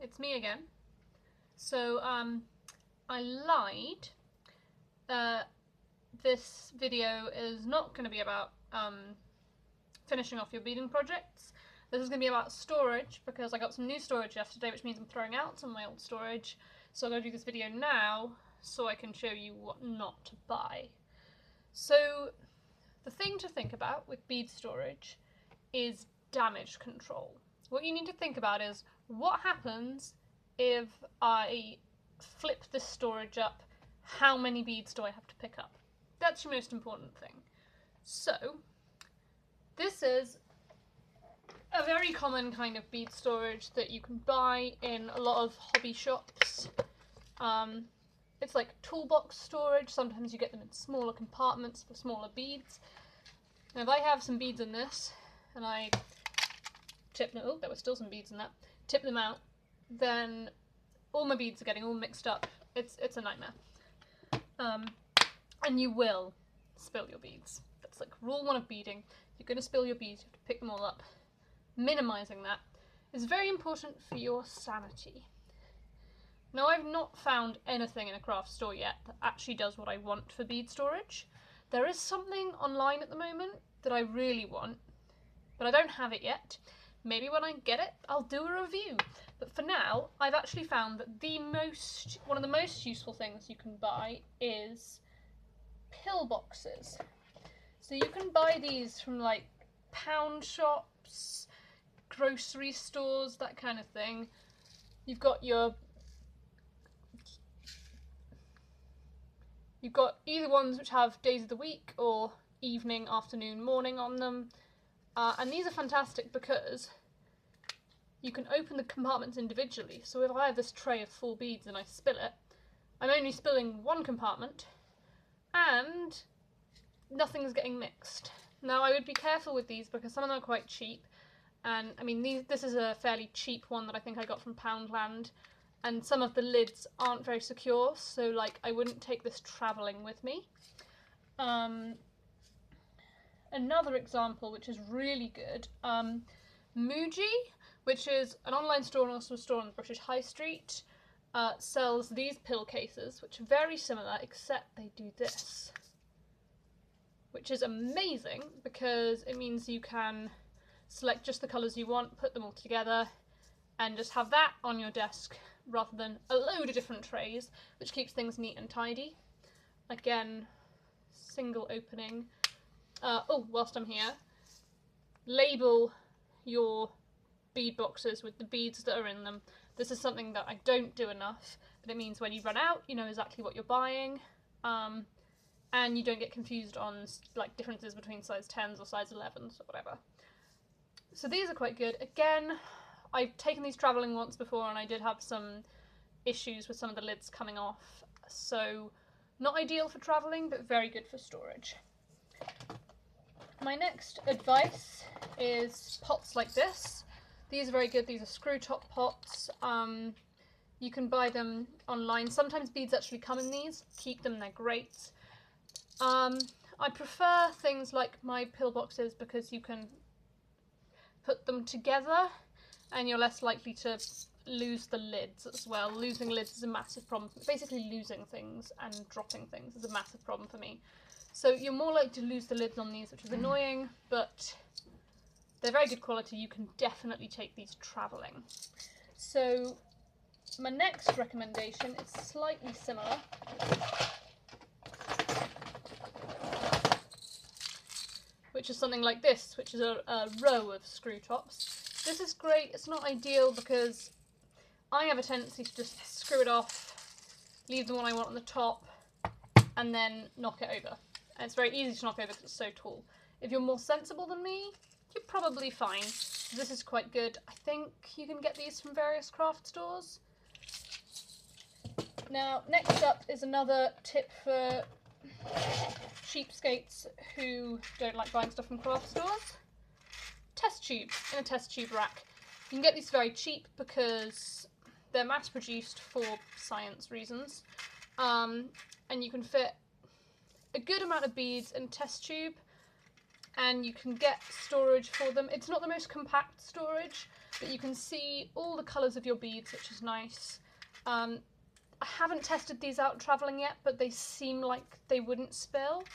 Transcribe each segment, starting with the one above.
it's me again. So, I lied. This video is not going to be about finishing off your beading projects. This is going to be about storage, because I got some new storage yesterday, which means I'm throwing out some of my old storage. So I'm going to do this video now, so I can show you what not to buy. So, the thing to think about with bead storage is damage control. What you need to think about is, what happens if I flip this storage up? How many beads do I have to pick up? That's your most important thing. So, this is a very common kind of bead storage that you can buy in a lot of hobby shops. It's like toolbox storage. Sometimes you get them in smaller compartments for smaller beads. Now, if I have some beads in this, and I tip them, oh, there were still some beads in that, tip them out, then all my beads are getting all mixed up. It's a nightmare. And you will spill your beads. That's like rule one of beading. If you're going to spill your beads, you have to pick them all up. Minimizing that is very important for your sanity. Now, I've not found anything in a craft store yet that actually does what I want for bead storage. There is something online at the moment that I really want, but I don't have it yet. Maybe when I get it, I'll do a review. But for now, I've actually found that one of the most useful things you can buy is pillboxes. So you can buy these from like pound shops, grocery stores, that kind of thing. You've got either ones which have days of the week or evening, afternoon, morning on them. And these are fantastic because you can open the compartments individually. So if I have this tray of 4 beads and I spill it, I'm only spilling one compartment and nothing's getting mixed. Now, I would be careful with these because some of them are quite cheap. And I mean, this is a fairly cheap one that I think I got from Poundland. And some of the lids aren't very secure, so like I wouldn't take this travelling with me. Another example, which is really good, Muji, which is an online store and also a store on the British High Street, sells these pill cases, which are very similar, except they do this. Which is amazing, because it means you can select just the colours you want, put them all together, and just have that on your desk, rather than a load of different trays, which keeps things neat and tidy. Again, single opening. Whilst I'm here, label your bead boxes with the beads that are in them. This is something that I don't do enough, but it means when you run out, you know exactly what you're buying, and you don't get confused on like differences between size 10s or size 11s or whatever. So these are quite good. Again, I've taken these travelling once before and I did have some issues with some of the lids coming off, so not ideal for travelling, but very good for storage. My next advice is pots like this. These are very good. These are screw top pots. You can buy them online. Sometimes beads actually come in these. Keep them, they're great. I prefer things like my pillboxes because you can put them together and you're less likely to lose the lids as well. Losing lids is a massive problem. Basically losing things and dropping things is a massive problem for me. So you're more likely to lose the lids on these, which is annoying, but they're very good quality. You can definitely take these travelling. So my next recommendation is slightly similar. Which is something like this, which is a row of screw tops. This is great. It's not ideal because I have a tendency to just screw it off, leave the one I want on the top, and then knock it over. And it's very easy to knock over because it's so tall. If you're more sensible than me, you're probably fine. This is quite good. I think you can get these from various craft stores. Now, next up is another tip for cheapskates who don't like buying stuff from craft stores. Test tubes in a test tube rack. You can get these very cheap because they're mass produced for science reasons. And you can fit a good amount of beads in a test tube, and you can get storage for them. It's not the most compact storage, but you can see all the colours of your beads, which is nice. I haven't tested these out travelling yet, but they seem like they wouldn't spill.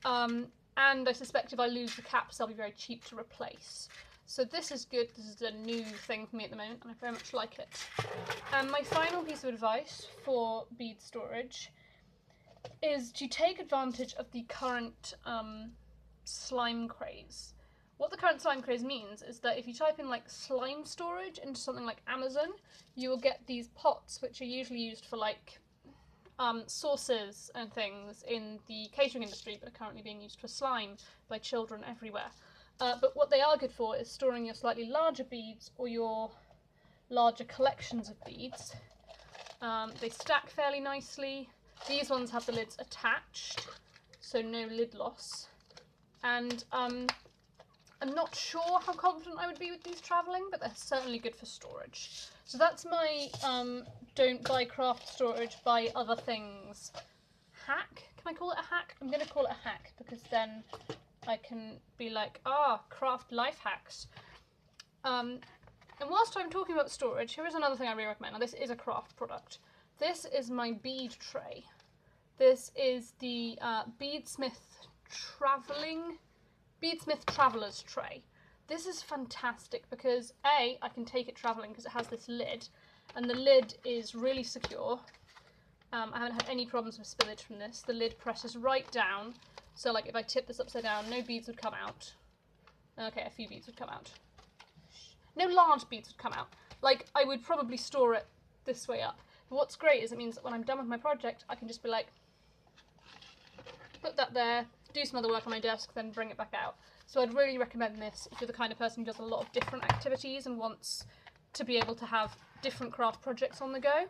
And I suspect if I lose the caps, they'll be very cheap to replace. So this is good. This is a new thing for me at the moment, and I very much like it. And my final piece of advice for bead storage is to take advantage of the current slime craze. What the current slime craze means is that if you type in like slime storage into something like Amazon, you will get these pots, which are usually used for like sauces and things in the catering industry, but are currently being used for slime by children everywhere. But what they are good for is storing your slightly larger beads or your larger collections of beads. They stack fairly nicely. These ones have the lids attached, so no lid loss. And I'm not sure how confident I would be with these travelling, but they're certainly good for storage. So that's my don't buy craft storage, buy other things hack. Can I call it a hack? I'm going to call it a hack because then I can be like, craft life hacks. And whilst I'm talking about storage, here is another thing I really recommend. Now this is a craft product. This is my bead tray. This is the Beadsmith Traveller's Tray. This is fantastic because A, I can take it travelling because it has this lid, and the lid is really secure. I haven't had any problems with spillage from this. The lid presses right down, so like if I tip this upside down, no beads would come out. Okay, a few beads would come out. No large beads would come out. Like, I would probably store it this way up. But what's great is it means that when I'm done with my project, I can just be like, put that there, do some other work on my desk, then bring it back out. So I'd really recommend this if you're the kind of person who does a lot of different activities and wants to be able to have different craft projects on the go.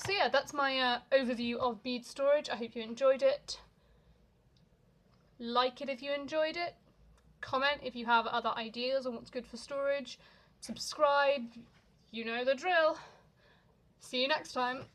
So yeah, that's my overview of bead storage. I hope you enjoyed it. Like it if you enjoyed it. Comment if you have other ideas on what's good for storage. Subscribe. You know the drill. See you next time.